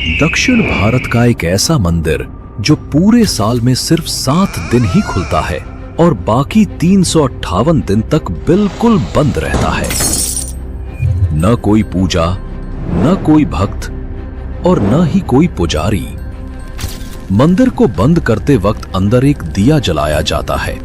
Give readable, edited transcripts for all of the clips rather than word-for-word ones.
दक्षिण भारत का एक ऐसा मंदिर जो पूरे साल में सिर्फ 7 दिन ही खुलता है और बाकी 358 दिन तक बिल्कुल बंद रहता है। न कोई पूजा, न कोई भक्त और न ही कोई पुजारी। मंदिर को बंद करते वक्त अंदर एक दिया जलाया जाता है।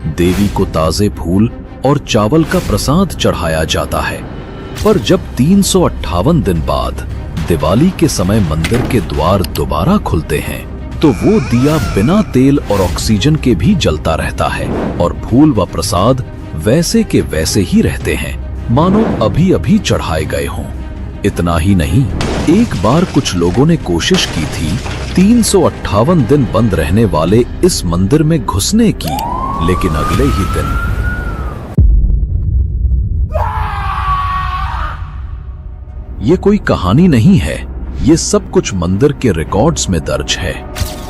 देवी को ताजे फूल और चावल का प्रसाद चढ़ाया जाता है। पर जब 358 दिन बाद दिवाली के समय मंदिर के द्वार दोबारा खुलते हैं तो वो दिया बिना तेल और ऑक्सीजन के भी जलता रहता है और फूल व प्रसाद वैसे के वैसे ही रहते हैं, मानो अभी अभी चढ़ाए गए हों। इतना ही नहीं, एक बार कुछ लोगों ने कोशिश की थी 358 दिन बंद रहने वाले इस मंदिर में घुसने की, लेकिन अगले ही दिन ये कोई कहानी नहीं है, ये सब कुछ मंदिर के रिकॉर्ड्स में दर्ज है।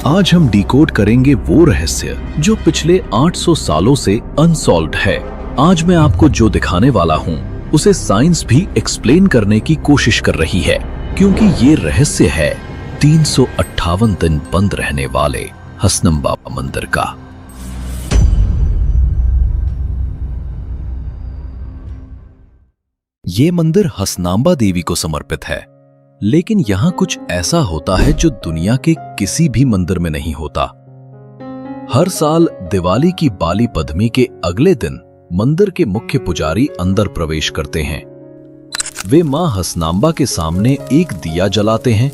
आज हम डिकोड करेंगे वो रहस्य जो पिछले 800 सालों से अनसॉल्व्ड है। आज मैं आपको जो दिखाने वाला हूँ उसे साइंस भी एक्सप्लेन करने की कोशिश कर रही है, क्योंकि ये रहस्य है 358 दिन बंद रहने वाले हसनंबा मंदिर का। ये मंदिर हसनांबा देवी को समर्पित है, लेकिन यहाँ कुछ ऐसा होता है जो दुनिया के किसी भी मंदिर में नहीं होता। हर साल दिवाली की बाली पद्मी के अगले दिन मंदिर के मुख्य पुजारी अंदर प्रवेश करते हैं। वे मां हसनांबा के सामने एक दिया जलाते हैं,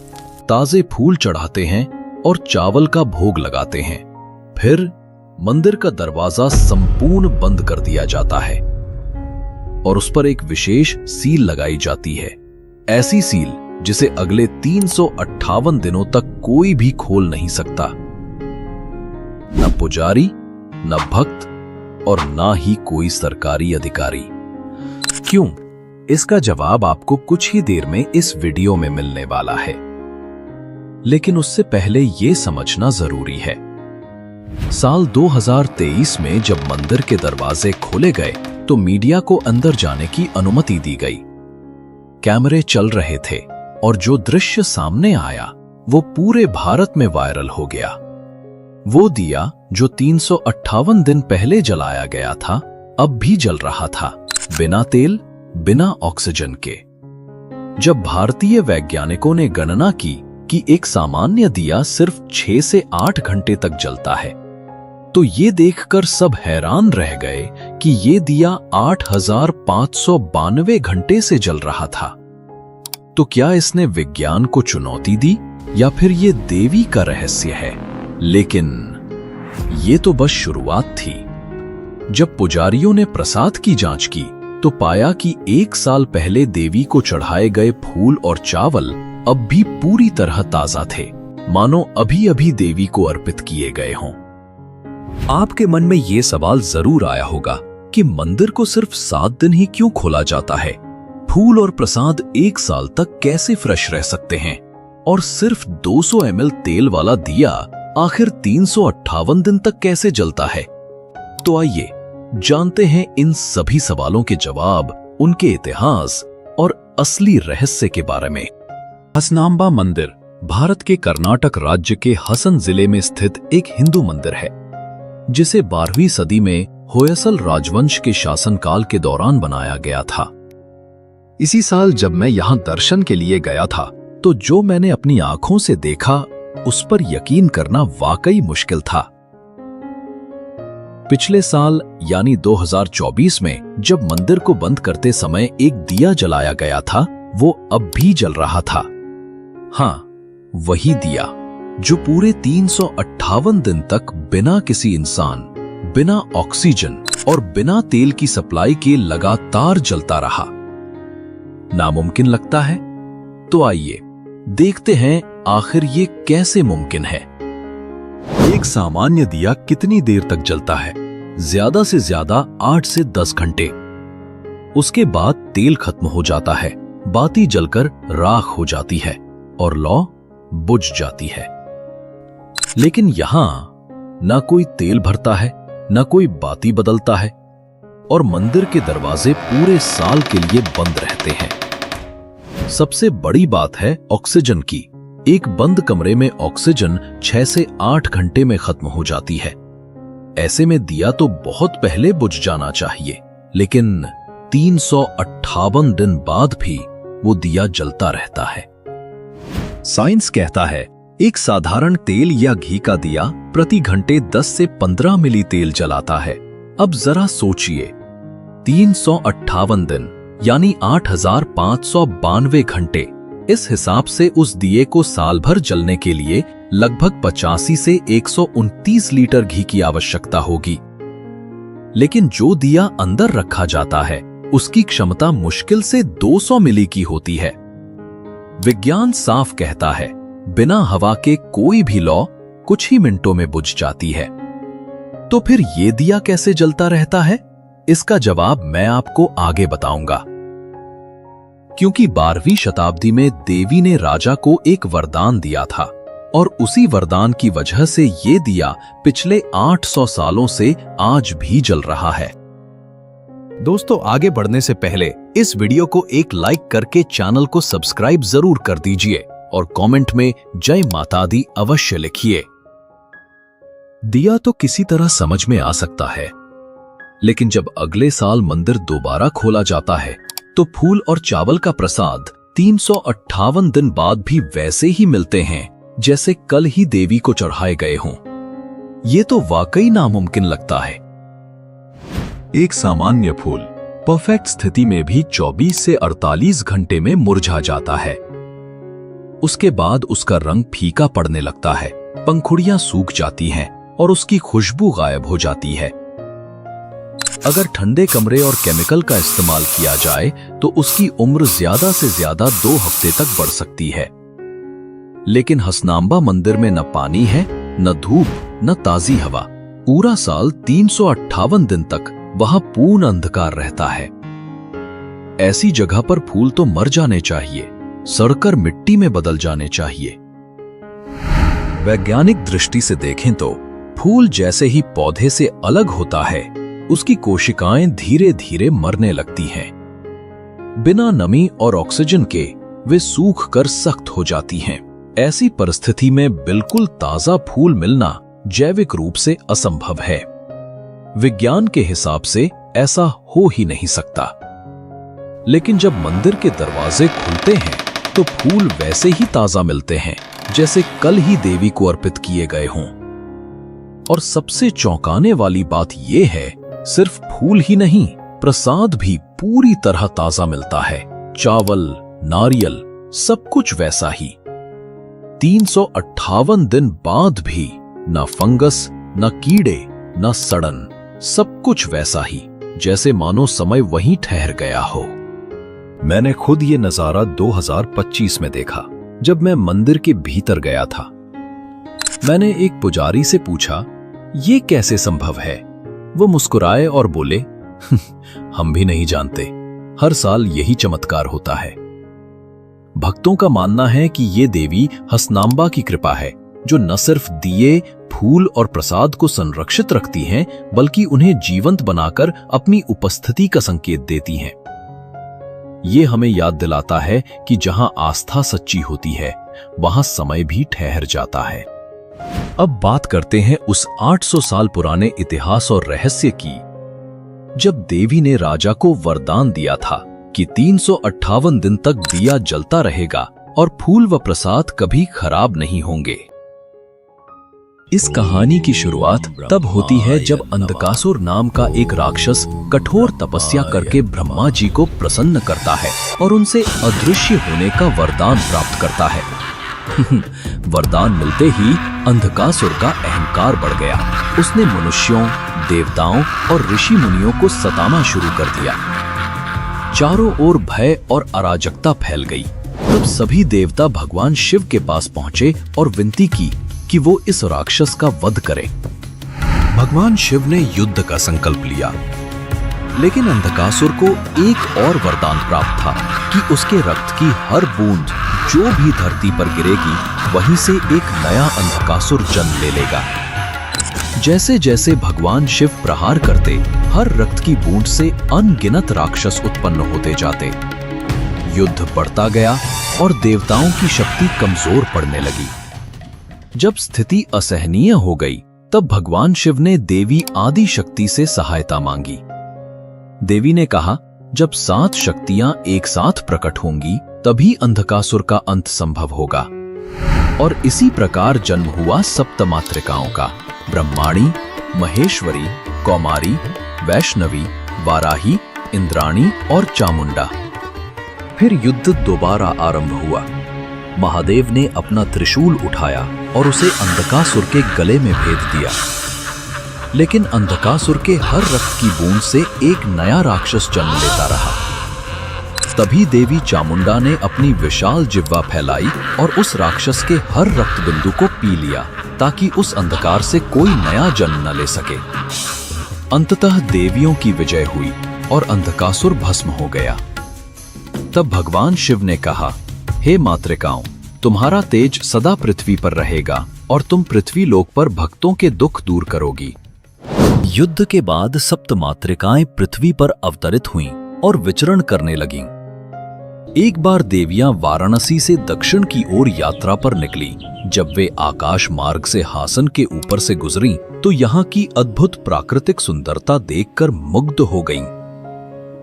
ताजे फूल चढ़ाते हैं और चावल का भोग लगाते हैं। फिर मंदिर का दरवाजा संपूर्ण बंद कर दिया जाता है और उस पर एक विशेष सील लगाई जाती है, ऐसी सील जिसे अगले 358 दिनों तक कोई भी खोल नहीं सकता। न पुजारी, न भक्त और न ही कोई सरकारी अधिकारी। क्यों? इसका जवाब आपको कुछ ही देर में इस वीडियो में मिलने वाला है, लेकिन उससे पहले यह समझना जरूरी है। साल 2023 में जब मंदिर के दरवाजे खोले गए तो मीडिया को अंदर जाने की अनुमति दी गई। कैमरे चल रहे थे और जो दृश्य सामने आया वो पूरे भारत में वायरल हो गया। वो दिया जो 358 दिन पहले जलाया गया था, अब भी जल रहा था, बिना तेल, बिना ऑक्सीजन के। जब भारतीय वैज्ञानिकों ने गणना की कि एक सामान्य दिया सिर्फ 6 से 8 घंटे तक जलता है, तो ये देखकर सब हैरान रह गए कि ये दिया 8592 घंटे से जल रहा था। तो क्या इसने विज्ञान को चुनौती दी या फिर ये देवी का रहस्य है? लेकिन ये तो बस शुरुआत थी। जब पुजारियों ने प्रसाद की जांच की तो पाया कि 1 साल पहले देवी को चढ़ाए गए फूल और चावल अब भी पूरी तरह ताजा थे, मानो अभी अभी देवी को अर्पित किए गए हों। आपके मन में यह सवाल जरूर आया होगा कि मंदिर को सिर्फ 7 दिन ही क्यों खोला जाता है? फूल और प्रसाद 1 साल तक कैसे फ्रेश रह सकते हैं? और सिर्फ 200 ml तेल वाला दिया आखिर 358 दिन तक कैसे जलता है? तो आइए जानते हैं इन सभी सवालों के जवाब, उनके इतिहास और असली रहस्य के बारे में। हसनांबा मंदिर भारत के कर्नाटक राज्य के हसन जिले में स्थित एक हिंदू मंदिर है, जिसे 12वीं सदी में होयसल राजवंश के शासनकाल के दौरान बनाया गया था। इसी साल जब मैं यहां दर्शन के लिए गया था तो जो मैंने अपनी आंखों से देखा उस पर यकीन करना वाकई मुश्किल था। पिछले साल यानी 2024 में जब मंदिर को बंद करते समय एक दिया जलाया गया था, वो अब भी जल रहा था। हां, वही दिया जो पूरे 358 दिन तक बिना किसी इंसान, बिना ऑक्सीजन और बिना तेल की सप्लाई के लगातार जलता रहा। नामुमकिन लगता है? तो आइए देखते हैं आखिर ये कैसे मुमकिन है। एक सामान्य दिया कितनी देर तक जलता है? ज्यादा से ज्यादा 8 से 10 घंटे। उसके बाद तेल खत्म हो जाता है, बाती जलकर राख हो जाती है और लौ बुझ जाती है। लेकिन यहां ना कोई तेल भरता है, ना कोई बाती बदलता है और मंदिर के दरवाजे पूरे साल के लिए बंद रहते हैं। सबसे बड़ी बात है ऑक्सीजन की। एक बंद कमरे में ऑक्सीजन 6 से 8 घंटे में खत्म हो जाती है। ऐसे में दिया तो बहुत पहले बुझ जाना चाहिए, लेकिन 358 दिन बाद भी वो दिया जलता रहता है। साइंस कहता है एक साधारण तेल या घी का दिया प्रति घंटे 10 से 15 मिली तेल जलाता है। अब जरा सोचिए, 358 दिन यानी 8592 घंटे। इस हिसाब से उस दिए को साल भर जलने के लिए लगभग 85 से 129 लीटर घी की आवश्यकता होगी। लेकिन जो दिया अंदर रखा जाता है उसकी क्षमता मुश्किल से 200 मिली की होती है। विज्ञान साफ कहता है बिना हवा के कोई भी लौ कुछ ही मिनटों में बुझ जाती है। तो फिर ये दिया कैसे जलता रहता है? इसका जवाब मैं आपको आगे बताऊंगा। क्योंकि 12वीं शताब्दी में देवी ने राजा को एक वरदान दिया था और उसी वरदान की वजह से ये दिया पिछले 800 सालों से आज भी जल रहा है। दोस्तों, आगे बढ़ने से पहले इस वीडियो को एक लाइक करके चैनल को सब्सक्राइब जरूर कर दीजिए और कमेंट में जय माता दी अवश्य लिखिए। दिया तो किसी तरह समझ में आ सकता है, लेकिन जब अगले साल मंदिर दोबारा खोला जाता है तो फूल और चावल का प्रसाद 358 दिन बाद भी वैसे ही मिलते हैं जैसे कल ही देवी को चढ़ाए गए हों। ये तो वाकई नामुमकिन लगता है। एक सामान्य फूल परफेक्ट स्थिति में भी 24 से 48 घंटे में मुरझा जाता है। उसके बाद उसका रंग फीका पड़ने लगता है, पंखुड़ियां सूख जाती हैं और उसकी खुशबू गायब हो जाती है। अगर ठंडे कमरे और केमिकल का इस्तेमाल किया जाए तो उसकी उम्र ज्यादा से ज्यादा 2 हफ्ते तक बढ़ सकती है। लेकिन हसनांबा मंदिर में न पानी है, न धूप, न ताजी हवा। पूरा साल 358 दिन तक वहां पूर्ण अंधकार रहता है। ऐसी जगह पर फूल तो मर जाने चाहिए, सड़कर मिट्टी में बदल जाने चाहिए। वैज्ञानिक दृष्टि से देखें तो फूल जैसे ही पौधे से अलग होता है, उसकी कोशिकाएं धीरे धीरे मरने लगती हैं। बिना नमी और ऑक्सीजन के वे सूख कर सख्त हो जाती हैं। ऐसी परिस्थिति में बिल्कुल ताजा फूल मिलना जैविक रूप से असंभव है। विज्ञान के हिसाब से ऐसा हो ही नहीं सकता। लेकिन जब मंदिर के दरवाजे खुलते हैं तो फूल वैसे ही ताजा मिलते हैं जैसे कल ही देवी को अर्पित किए गए हों। और सबसे चौंकाने वाली बात यह है, सिर्फ फूल ही नहीं, प्रसाद भी पूरी तरह ताजा मिलता है। चावल, नारियल, सब कुछ वैसा ही। 358 दिन बाद भी न फंगस, न कीड़े, न सड़न, सब कुछ वैसा ही, जैसे मानो समय वहीं ठहर गया हो। मैंने खुद ये नजारा 2025 में देखा, जब मैं मंदिर के भीतर गया था। मैंने एक पुजारी से पूछा, ये कैसे संभव है? वो मुस्कुराए और बोले, हम भी नहीं जानते, हर साल यही चमत्कार होता है। भक्तों का मानना है कि ये देवी हसनांबा की कृपा है, जो न सिर्फ दिए, फूल और प्रसाद को संरक्षित रखती हैं, बल्कि उन्हें जीवंत बनाकर अपनी उपस्थिति का संकेत देती हैं। ये हमें याद दिलाता है कि जहां आस्था सच्ची होती है, वहां समय भी ठहर जाता है। अब बात करते हैं उस 800 साल पुराने इतिहास और रहस्य की, जब देवी ने राजा को वरदान दिया था कि 358 दिन तक दिया जलता रहेगा और फूल व प्रसाद कभी खराब नहीं होंगे। इस कहानी की शुरुआत तब होती है जब अंधकासुर नाम का एक राक्षस कठोर तपस्या करके ब्रह्मा जी को प्रसन्न करता है और उनसे अदृश्य होने का वरदान प्राप्त करता है। वरदान मिलते ही अंधकासुर का अहंकार बढ़ गया। उसने मनुष्यों, देवताओं और ऋषि मुनियों को सताना शुरू कर दिया। चारों ओर भय और अराजकता फैल गई। तब सभी देवता भगवान शिव के पास पहुंचे और विनती की कि वो इस राक्षस का वध करे। भगवान शिव ने युद्ध का संकल्प लिया, लेकिन अंधकासुर को एक और वरदान प्राप्त था कि उसके रक्त की हर बूंद जो भी धरती पर गिरेगी, वहीं से एक नया अंधकासुर जन्म ले लेगा। जैसे जैसे भगवान शिव प्रहार करते, हर रक्त की बूंद से अनगिनत राक्षस उत्पन्न होते जाते। युद्ध बढ़ता गया और देवताओं की शक्ति कमजोर पड़ने लगी। जब स्थिति असहनीय हो गई तब भगवान शिव ने देवी आदि शक्ति से सहायता मांगी। देवी ने कहा, जब 7 शक्तियां एक साथ प्रकट होंगी तभी अंधकासुर का अंत संभव होगा। और इसी प्रकार जन्म हुआ सप्तमातृकाओं का, ब्रह्माणी, महेश्वरी, कौमारी, वैष्णवी, वाराही, इंद्राणी और चामुंडा। फिर युद्ध दोबारा आरंभ हुआ। महादेव ने अपना त्रिशूल उठाया और उसे अंधकासुर के गले में भेद दिया। लेकिन अंधकासुर के हर रक्त की बूंद से एक नया राक्षस जन्म लेता रहा। तभी देवी चामुंडा ने अपनी विशाल जिह्वा फैलाई और उस राक्षस के हर रक्त बिंदु को पी लिया ताकि उस अंधकार से कोई नया जन्म न ले सके। अंततः देवियों की विजय हुई और अंधकासुर भस्म हो गया। तब भगवान शिव ने कहा, हे मातृकाओं, तुम्हारा तेज सदा पृथ्वी पर रहेगा और तुम पृथ्वी लोक पर भक्तों के दुख दूर करोगी। युद्ध के बाद सप्तमातृकाएं पृथ्वी पर अवतरित हुईं और विचरण करने लगीं। एक बार देवियां वाराणसी से दक्षिण की ओर यात्रा पर निकली। जब वे आकाश मार्ग से हासन के ऊपर से गुजरी तो यहाँ की अद्भुत प्राकृतिक सुंदरता देखकर मुग्ध हो गईं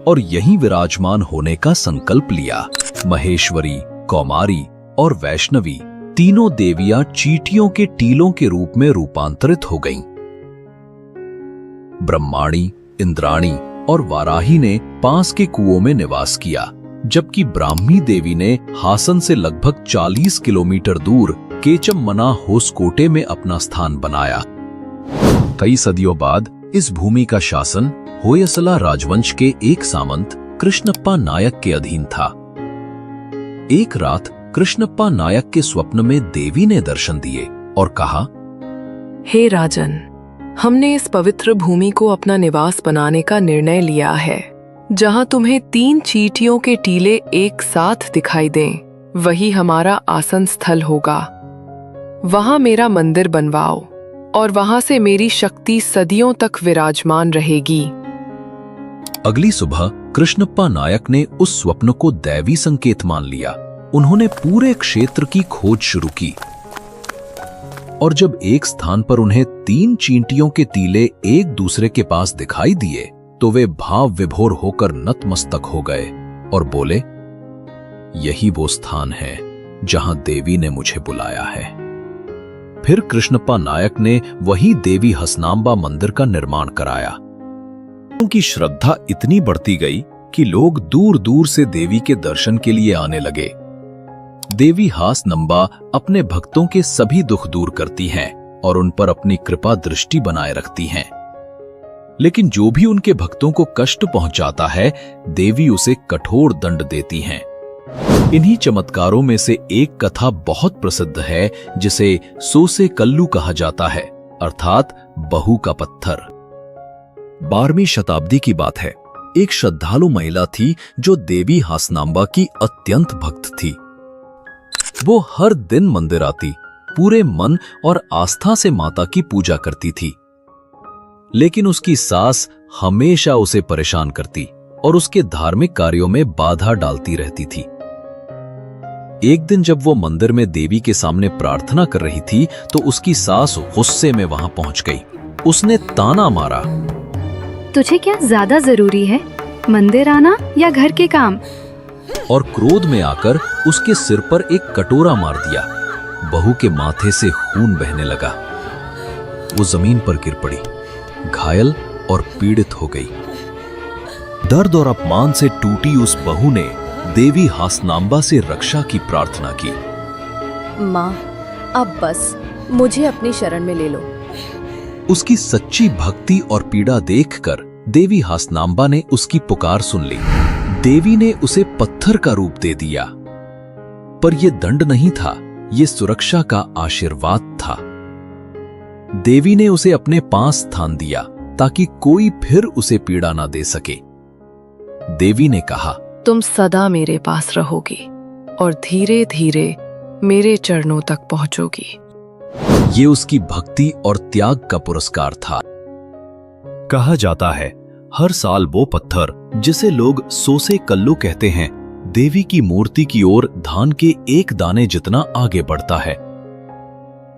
और यहीं विराजमान होने का संकल्प लिया। महेश्वरी, कौमारी और वैष्णवी तीनों देवियां चींटियों के टीलों के रूप में रूपांतरित हो गईं। ब्रह्माणी, इंद्राणी और वाराही ने पास के कुओं में निवास किया, जबकि ब्राह्मी देवी ने हासन से लगभग 40 किलोमीटर दूर केचममना होसकोटे में अपना स्थान बनाया। कई सदियों बाद इस भूमि का शासन होयसला राजवंश के एक सामंत कृष्णप्पा नायक के अधीन था। एक रात कृष्णप्पा नायक के स्वप्न में देवी ने दर्शन दिए और कहा, हे राजन, हमने इस पवित्र भूमि को अपना निवास बनाने का निर्णय लिया है। जहां तुम्हें 3 चींटियों के टीले एक साथ दिखाई दें, वही हमारा आसन स्थल होगा। वहां मेरा मंदिर बनवाओ और वहां से मेरी शक्ति सदियों तक विराजमान रहेगी। अगली सुबह कृष्णप्पा नायक ने उस स्वप्न को दैवी संकेत मान लिया। उन्होंने पूरे क्षेत्र की खोज शुरू की और जब एक स्थान पर उन्हें 3 चींटियों के टीले एक दूसरे के पास दिखाई दिए तो वे भाव विभोर होकर नतमस्तक हो गए और बोले, यही वो स्थान है जहां देवी ने मुझे बुलाया है। फिर कृष्णप्पा नायक ने वही देवी हसनांबा मंदिर का निर्माण कराया। उनकी श्रद्धा इतनी बढ़ती गई कि लोग दूर दूर से देवी के दर्शन के लिए आने लगे। देवी हासनंबा अपने भक्तों के सभी दुख दूर करती हैं और उन पर अपनी कृपा दृष्टि बनाए रखती हैं। लेकिन जो भी उनके भक्तों को कष्ट पहुंचाता है, देवी उसे कठोर दंड देती हैं। इन्हीं चमत्कारों में से एक कथा बहुत प्रसिद्ध है जिसे सोसे कल्लू कहा जाता है, अर्थात बहू का पत्थर। 12वीं शताब्दी की बात है। एक श्रद्धालु महिला थी जो देवी हासनांबा की अत्यंत भक्त थी। वो हर दिन मंदिर आती, पूरे मन और आस्था से माता की पूजा करती थी। लेकिन उसकी सास हमेशा उसे परेशान करती और उसके धार्मिक कार्यों में बाधा डालती रहती थी। एक दिन जब वो मंदिर में देवी के सामने प्रार्थना कर रही थी तो उसकी सास गुस्से में वहां पहुंच गई। उसने ताना मारा, तुझे क्या ज्यादा जरूरी है, मंदिर आना या घर के काम? और क्रोध में आकर उसके सिर पर एक कटोरा मार दिया। बहू के माथे से खून बहने लगा। वो जमीन पर गिर पड़ी, घायल और पीड़ित हो गई। दर्द और अपमान से टूटी उस बहू ने देवी हासनांबा से रक्षा की प्रार्थना की। माँ, अब बस मुझे अपनी शरण में ले लो। उसकी सच्ची भक्ति और पीड़ा देखकर देवी हासनांबा ने उसकी पुकार सुन ली। देवी ने उसे पत्थर का रूप दे दिया। पर यह दंड नहीं था, यह सुरक्षा का आशीर्वाद था। देवी ने उसे अपने पास स्थान दिया ताकि कोई फिर उसे पीड़ा ना दे सके। देवी ने कहा, तुम सदा मेरे पास रहोगी और धीरे धीरे मेरे चरणों तक पहुंचोगी। ये उसकी भक्ति और त्याग का पुरस्कार था। कहा जाता है हर साल वो पत्थर जिसे लोग सोसे कल्लू कहते हैं, देवी की मूर्ति की ओर धान के एक दाने जितना आगे बढ़ता है,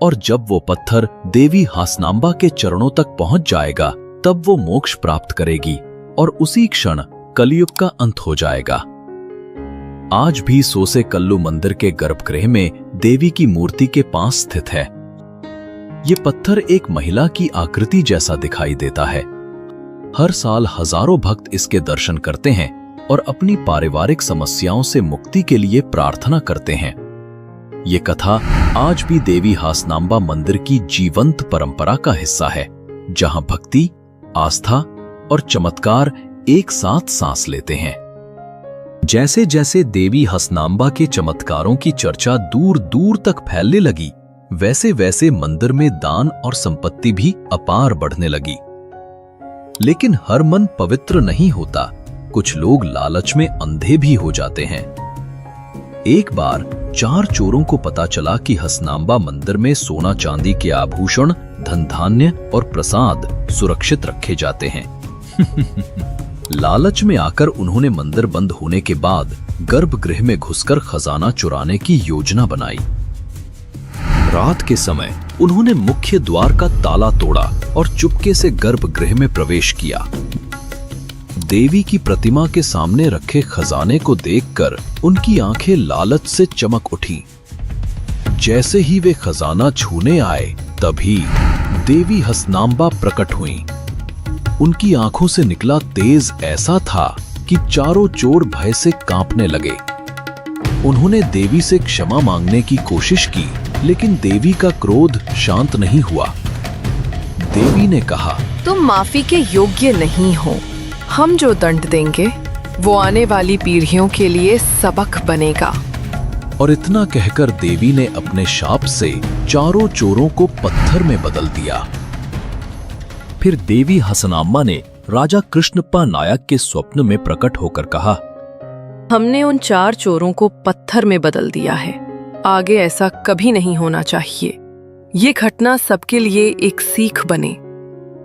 और जब वो पत्थर देवी हासनांबा के चरणों तक पहुंच जाएगा तब वो मोक्ष प्राप्त करेगी और उसी क्षण कलयुग का अंत हो जाएगा। आज भी सोसे कल्लू मंदिर के गर्भगृह में देवी की मूर्ति के पास स्थित है। ये पत्थर एक महिला की आकृति जैसा दिखाई देता है। हर साल हजारों भक्त इसके दर्शन करते हैं और अपनी पारिवारिक समस्याओं से मुक्ति के लिए प्रार्थना करते हैं। ये कथा आज भी देवी हासनांबा मंदिर की जीवंत परंपरा का हिस्सा है, जहां भक्ति, आस्था और चमत्कार एक साथ सांस लेते हैं। जैसे जैसे देवी हासनांबा के चमत्कारों की चर्चा दूर दूर तक फैलने लगी, वैसे वैसे मंदिर में दान और संपत्ति भी अपार बढ़ने लगी। लेकिन हर मन पवित्र नहीं होता। कुछ लोग लालच में अंधे भी हो जाते हैं। एक बार 4 चोरों को पता चला कि हासनांबा मंदिर में सोना चांदी के आभूषण, धन धान्य और प्रसाद सुरक्षित रखे जाते हैं। लालच में आकर उन्होंने मंदिर बंद होने के बाद गर्भगृह में घुसकर खजाना चुराने की योजना बनाई। रात के समय उन्होंने मुख्य द्वार का ताला तोड़ा और चुपके से गर्भगृह में प्रवेश किया। देवी की प्रतिमा के सामने रखे खजाने को देखकर उनकी आंखें लालच से चमक उठी। जैसे ही वे खजाना छूने आए, तभी देवी हासनांबा प्रकट हुईं। उनकी आंखों से निकला तेज ऐसा था कि चारों चोर भय से कांपने लगे। उन्होंने देवी से क्षमा मांगने की कोशिश की, लेकिन देवी का क्रोध शांत नहीं हुआ। देवी ने कहा, तुम माफी के योग्य नहीं हो। हम जो दंड देंगे वो आने वाली पीढ़ियों के लिए सबक बनेगा। और इतना कहकर देवी ने अपने शाप से चारों चोरों को पत्थर में बदल दिया। फिर देवी हासनांबा ने राजा कृष्णप्पा नायक के स्वप्न में प्रकट होकर कहा, हमने उन 4 चोरों को पत्थर में बदल दिया है। आगे ऐसा कभी नहीं होना चाहिए। ये घटना सबके लिए एक सीख बने।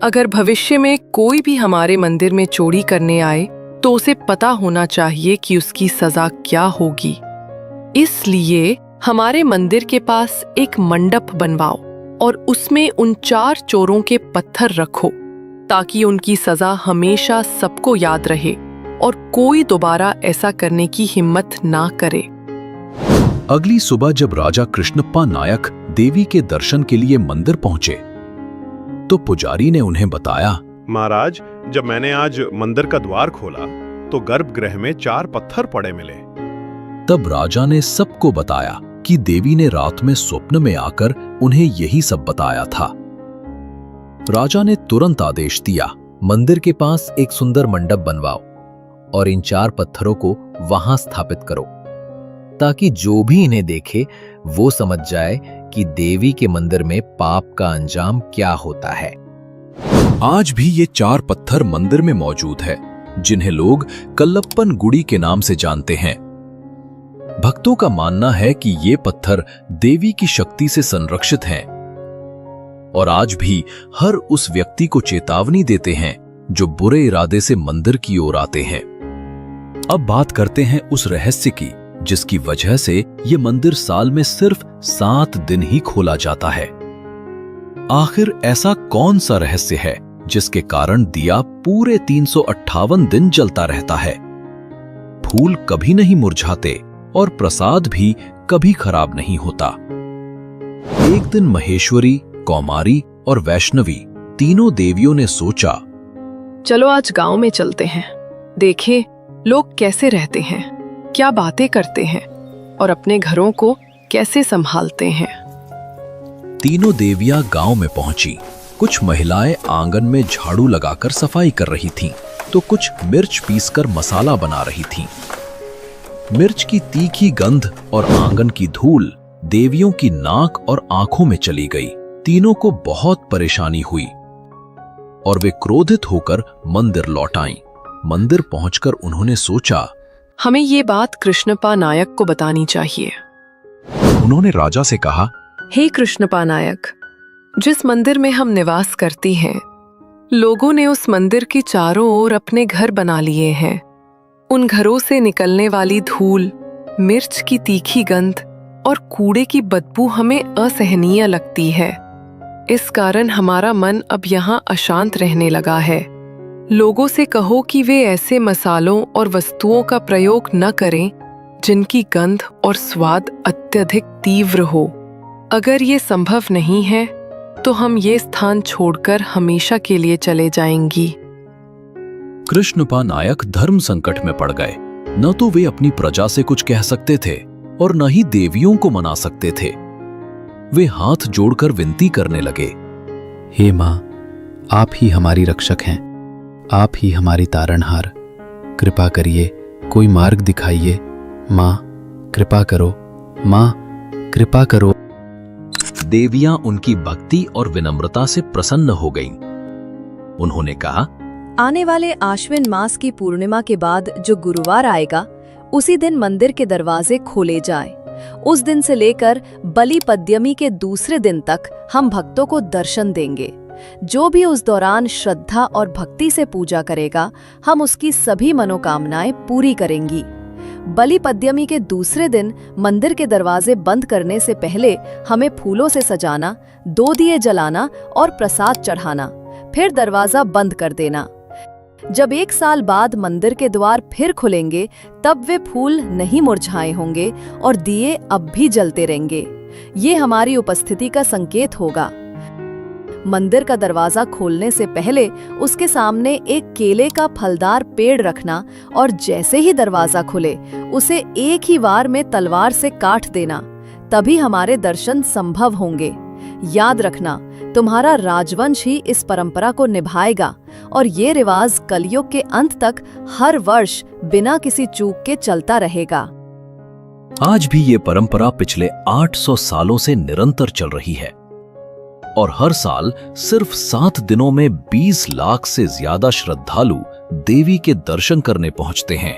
अगर भविष्य में कोई भी हमारे मंदिर में चोरी करने आए तो उसे पता होना चाहिए कि उसकी सजा क्या होगी। इसलिए हमारे मंदिर के पास एक मंडप बनवाओ और उसमें उन 4 चोरों के पत्थर रखो, ताकि उनकी सजा हमेशा सबको याद रहे और कोई दोबारा ऐसा करने की हिम्मत ना करे। अगली सुबह जब राजा कृष्णप्पा नायक देवी के दर्शन के लिए मंदिर पहुंचे तो पुजारी ने उन्हें बताया, महाराज, जब मैंने आज मंदिर का द्वार खोला तो गर्भगृह में 4 पत्थर पड़े मिले। तब राजा ने सबको बताया कि देवी ने रात में स्वप्न में आकर उन्हें यही सब बताया था। राजा ने तुरंत आदेश दिया, मंदिर के पास एक सुंदर मंडप बनवाओ और इन 4 पत्थरों को वहां स्थापित करो, ताकि जो भी इन्हें देखे वो समझ जाए कि देवी के मंदिर में पाप का अंजाम क्या होता है। आज भी ये 4 पत्थर मंदिर में मौजूद है, जिन्हें लोग कल्लप्पन गुड़ी के नाम से जानते हैं। भक्तों का मानना है कि ये पत्थर देवी की शक्ति से संरक्षित हैं और आज भी हर उस व्यक्ति को चेतावनी देते हैं जो बुरे इरादे से मंदिर की ओर आते हैं। अब बात करते हैं उस रहस्य की जिसकी वजह से ये मंदिर साल में सिर्फ 7 दिन ही खोला जाता है। आखिर ऐसा कौन सा रहस्य है जिसके कारण दिया पूरे 358 दिन जलता रहता है? फूल कभी नहीं मुरझाते और प्रसाद भी कभी खराब नहीं होता। एक दिन महेश्वरी, कौमारी और वैष्णवी तीनों देवियों ने सोचा, चलो आज गांव में चलते हैं, देखें लोग कैसे रहते हैं, क्या बातें करते हैं और अपने घरों को कैसे संभालते हैं। तीनों देवियां गांव में पहुंची। कुछ महिलाएं आंगन में झाड़ू लगाकर सफाई कर रही थीं, तो कुछ मिर्च पीसकर मसाला बना रही थीं। मिर्च की तीखी गंध और आंगन की धूल देवियों की नाक और आंखों में चली गई। तीनों को बहुत परेशानी हुई और वे क्रोधित होकर मंदिर लौट आईं। मंदिर पहुंचकर उन्होंने सोचा, हमें ये बात कृष्णप्पा नायक को बतानी चाहिए। उन्होंने राजा से कहा, हे कृष्णप्पा नायक, जिस मंदिर में हम निवास करती हैं, लोगों ने उस मंदिर के चारों ओर अपने घर बना लिए हैं। उन घरों से निकलने वाली धूल, मिर्च की तीखी गंध और कूड़े की बदबू हमें असहनीय लगती है। इस कारण हमारा मन अब यहाँ अशांत रहने लगा है। लोगों से कहो कि वे ऐसे मसालों और वस्तुओं का प्रयोग न करें जिनकी गंध और स्वाद अत्यधिक तीव्र हो। अगर ये संभव नहीं है तो हम ये स्थान छोड़कर हमेशा के लिए चले जाएंगी। कृष्णपा नायक धर्म संकट में पड़ गए। न तो वे अपनी प्रजा से कुछ कह सकते थे और न ही देवियों को मना सकते थे। वे हाथ जोड़कर विनती करने लगे, हे माँ, आप ही हमारी रक्षक हैं, आप ही हमारी तारणहार। कृपा करिए, कोई मार्ग दिखाइए। माँ, कृपा करो, माँ, कृपा करो। देवियां उनकी भक्ति और विनम्रता से प्रसन्न हो गईं। उन्होंने कहा, आने वाले आश्विन मास की पूर्णिमा के बाद जो गुरुवार आएगा, उसी दिन मंदिर के दरवाजे खोले जाएं। उस दिन से लेकर बलि पद्यमी के दूसरे दिन तक हम भक्तों को दर्शन देंगे। जो भी उस दौरान श्रद्धा और भक्ति से पूजा करेगा, हम उसकी सभी मनोकामनाएं पूरी करेंगी। बलि पद्यमी के दूसरे दिन मंदिर के दरवाजे बंद करने से पहले हमें फूलों से सजाना, 2 दिए जलाना और प्रसाद चढ़ाना, फिर दरवाजा बंद कर देना। जब 1 साल बाद मंदिर के द्वार फिर खुलेंगे, तब वे फूल नहीं मुरझाए होंगे और दिए अब भी जलते रहेंगे। ये हमारी उपस्थिति का संकेत होगा। मंदिर का दरवाजा खोलने से पहले उसके सामने एक केले का फलदार पेड़ रखना और जैसे ही दरवाजा खुले उसे एक ही वार में तलवार से काट देना, तभी हमारे दर्शन संभव होंगे। याद रखना, तुम्हारा राजवंश ही इस परंपरा को निभाएगा और ये रिवाज कलयुग के अंत तक हर वर्ष बिना किसी चूक के चलता रहेगा। आज भी ये परंपरा पिछले 800 सालों से निरंतर चल रही है और हर साल सिर्फ 7 दिनों में 20 लाख से ज्यादा श्रद्धालु देवी के दर्शन करने पहुंचते हैं।